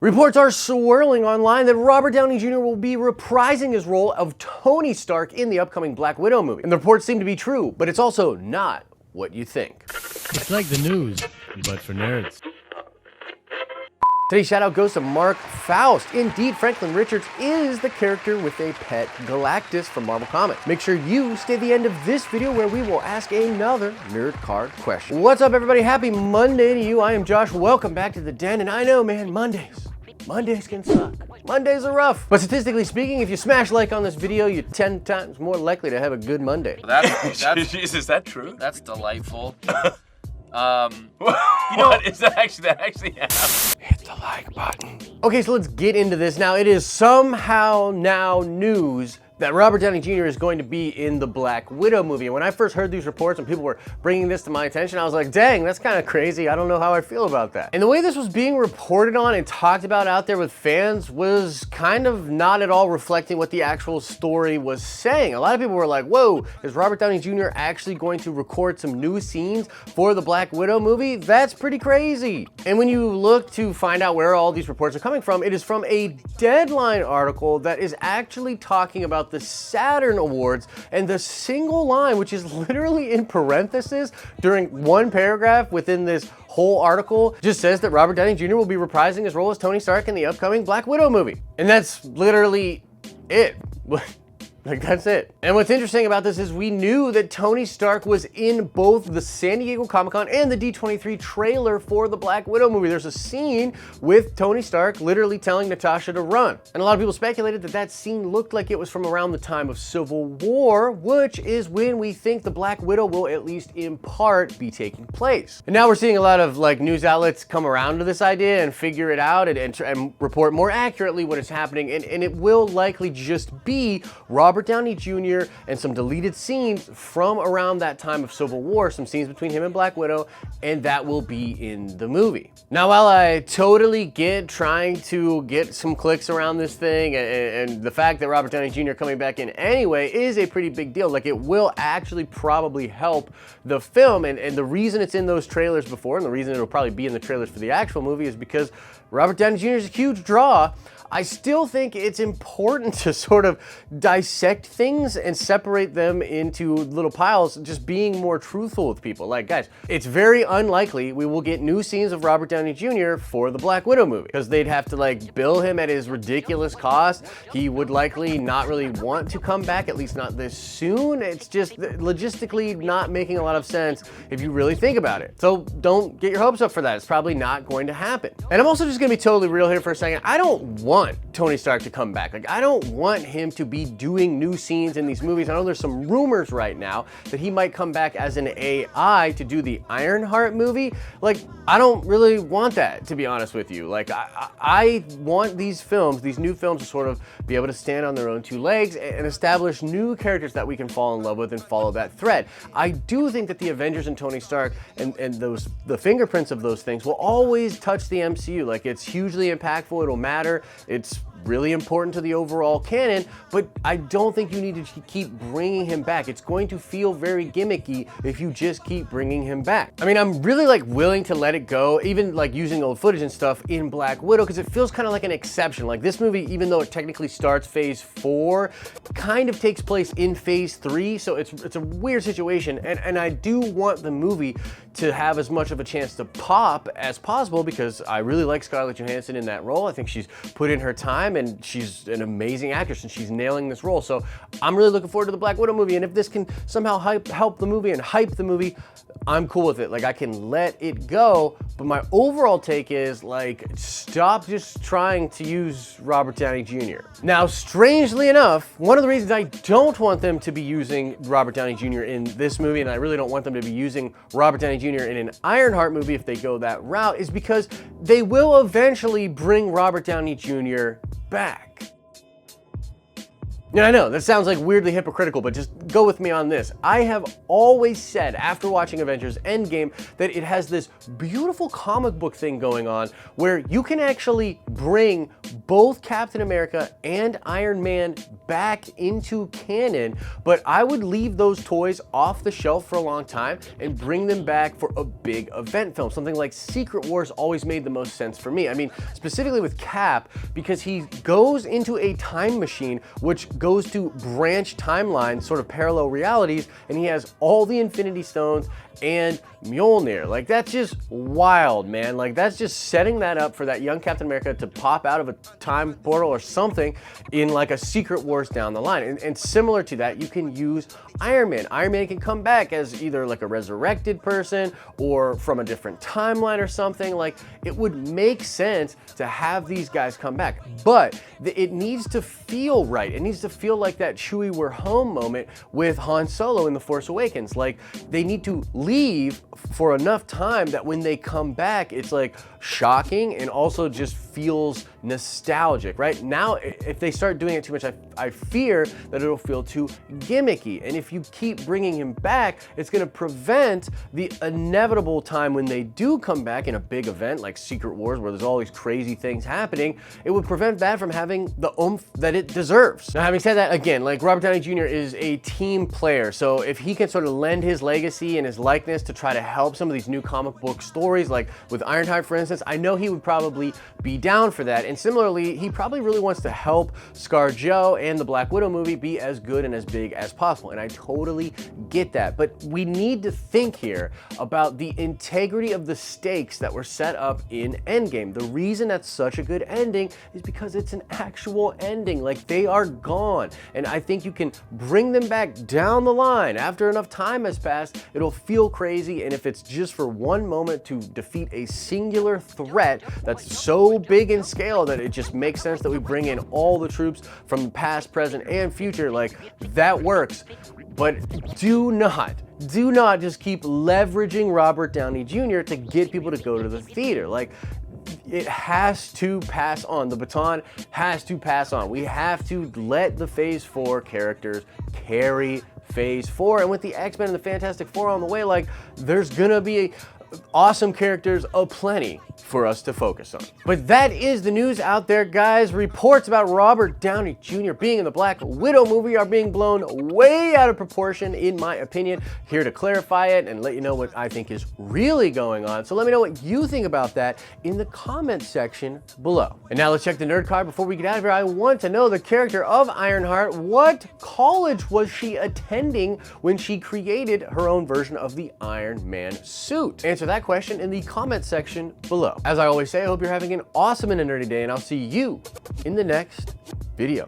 Reports are swirling online that Robert Downey Jr. will be reprising his role of Tony Stark in the upcoming Black Widow movie. And the reports seem to be true, but it's also not what you think. It's like the news, but for nerds. Today's shout out goes to Mark Faust. Indeed, Franklin Richards is the character with a pet, Galactus from Marvel Comics. Make sure you stay at the end of this video where we will ask another nerd card question. What's up, everybody? Happy Monday to you. I am Josh. Welcome back to the den. And I know, man, Mondays can suck. Mondays are rough. But statistically speaking, if you smash like on this video, you're 10 times more likely to have a good Monday. Is that true? That's delightful. What is that actually happened? Hit the like button. Okay, so let's get into this now. It is somehow now news that Robert Downey Jr. is going to be in the Black Widow movie. And when I first heard these reports and people were bringing this to my attention, I was like, dang, that's kind of crazy. I don't know how I feel about that. And the way this was being reported on and talked about out there with fans was kind of not at all reflecting what the actual story was saying. A lot of people were like, whoa, is Robert Downey Jr. actually going to record some new scenes for the Black Widow movie? That's pretty crazy. And when you look to find out where all these reports are coming from, it is from a Deadline article that is actually talking about the Saturn Awards, and the single line, which is literally in parentheses during one paragraph within this whole article, just says that Robert Downey Jr. will be reprising his role as Tony Stark in the upcoming Black Widow movie. And that's literally it. Like, that's it. And what's interesting about this is we knew that Tony Stark was in both the San Diego Comic-Con and the D23 trailer for the Black Widow movie. There's a scene with Tony Stark literally telling Natasha to run. And a lot of people speculated that that scene looked like it was from around the time of Civil War, which is when we think the Black Widow will at least in part be taking place. And now we're seeing a lot of like news outlets come around to this idea and figure it out and report more accurately what is happening. And it will likely just be Robert Downey Jr. and some deleted scenes from around that time of Civil War, some scenes between him and Black Widow, and that will be in the movie. Now, while I totally get trying to get some clicks around this thing, and the fact that Robert Downey Jr. coming back in anyway is a pretty big deal, like it will actually probably help the film, and the reason it's in those trailers before, and the reason it'll probably be in the trailers for the actual movie is because Robert Downey Jr. is a huge draw. I still think it's important to sort of dissect things and separate them into little piles, just being more truthful with people. Like, guys, it's very unlikely we will get new scenes of Robert Downey Jr. for the Black Widow movie, because they'd have to like bill him at his ridiculous cost. He would likely not really want to come back, at least not this soon. It's just logistically not making a lot of sense if you really think about it. So don't get your hopes up for that. It's probably not going to happen. And I'm also just gonna be totally real here for a second. I don't want Tony Stark to come back. Like, I don't want him to be doing new scenes in these movies. I know there's some rumors right now that he might come back as an AI to do the Ironheart movie. Like, I don't really want that, to be honest with you. Like, I want these films, these new films, to sort of be able to stand on their own two legs and establish new characters that we can fall in love with and follow that thread. I do think that the Avengers and Tony Stark and the fingerprints of those things will always touch the MCU. Like, it's hugely impactful, it'll matter, it's really important to the overall canon, but I don't think you need to keep bringing him back. It's going to feel very gimmicky if you just keep bringing him back. I mean, I'm really like willing to let it go, even like using old footage and stuff in Black Widow, because it feels kind of like an exception. Like, this movie, even though it technically starts phase 4, kind of takes place in phase 3, so it's a weird situation, and I do want the movie to have as much of a chance to pop as possible, because I really like Scarlett Johansson in that role. I think she's put in her time, and she's an amazing actress, and she's nailing this role. So I'm really looking forward to the Black Widow movie, and if this can somehow help the movie and hype the movie, I'm cool with it. Like, I can let it go, but my overall take is, like, stop just trying to use Robert Downey Jr. Now, strangely enough, one of the reasons I don't want them to be using Robert Downey Jr. in this movie, and I really don't want them to be using Robert Downey Jr. in an Ironheart movie if they go that route, is because they will eventually bring Robert Downey Jr. back. Yeah, I know, that sounds like weirdly hypocritical, but just go with me on this. I have always said, after watching Avengers Endgame, that it has this beautiful comic book thing going on where you can actually bring both Captain America and Iron Man back into canon, but I would leave those toys off the shelf for a long time and bring them back for a big event film. Something like Secret Wars always made the most sense for me. I mean, specifically with Cap, because he goes into a time machine which goes to branch timelines, sort of parallel realities, and he has all the Infinity Stones and Mjolnir. Like, that's just wild, man. Like, that's just setting that up for that young Captain America to pop out of a time portal or something in like a Secret Wars down the line. And similar to that, you can use Iron Man. Iron Man can come back as either like a resurrected person or from a different timeline or something. Like, it would make sense to have these guys come back, but it needs to feel right. It needs to feel like that Chewie we're home moment with Han Solo in The Force Awakens. Like, they need to leave for enough time that when they come back, it's like shocking and also just feels nostalgic, right? Now, if they start doing it too much, I fear that it'll feel too gimmicky. And if you keep bringing him back, it's gonna prevent the inevitable time when they do come back in a big event like Secret Wars, where there's all these crazy things happening. It would prevent that from having the oomph that it deserves. Now, having said that, again, like, Robert Downey Jr. is a team player, so if he can sort of lend his legacy and his likeness to try to help some of these new comic book stories, like with Ironheart, for instance, I know he would probably be down for that. And similarly, he probably really wants to help ScarJo and the Black Widow movie be as good and as big as possible. And I totally get that. But we need to think here about the integrity of the stakes that were set up in Endgame. The reason that's such a good ending is because it's an actual ending. Like, they are gone. And I think you can bring them back down the line after enough time has passed. It'll feel crazy. And if it's just for one moment to defeat a singular threat that's so big in scale that it just makes sense that we bring in all the troops from the past, present, and future, like, that works. But do not just keep leveraging Robert Downey Jr. to get people to go to the theater. Like, it has to pass on. The baton has to pass on. We have to let the Phase 4 characters carry Phase 4. And with the X-Men and the Fantastic Four on the way, like, there's gonna be awesome characters aplenty for us to focus on. But that is the news out there, guys. Reports about Robert Downey Jr. being in the Black Widow movie are being blown way out of proportion, in my opinion. Here to clarify it and let you know what I think is really going on. So let me know what you think about that in the comment section below. And now let's check the nerd card before we get out of here. I want to know the character of Ironheart. What college was she attending when she created her own version of the Iron Man suit? Answer that question in the comment section below. As I always say, I hope you're having an awesome and a nerdy day, and I'll see you in the next video.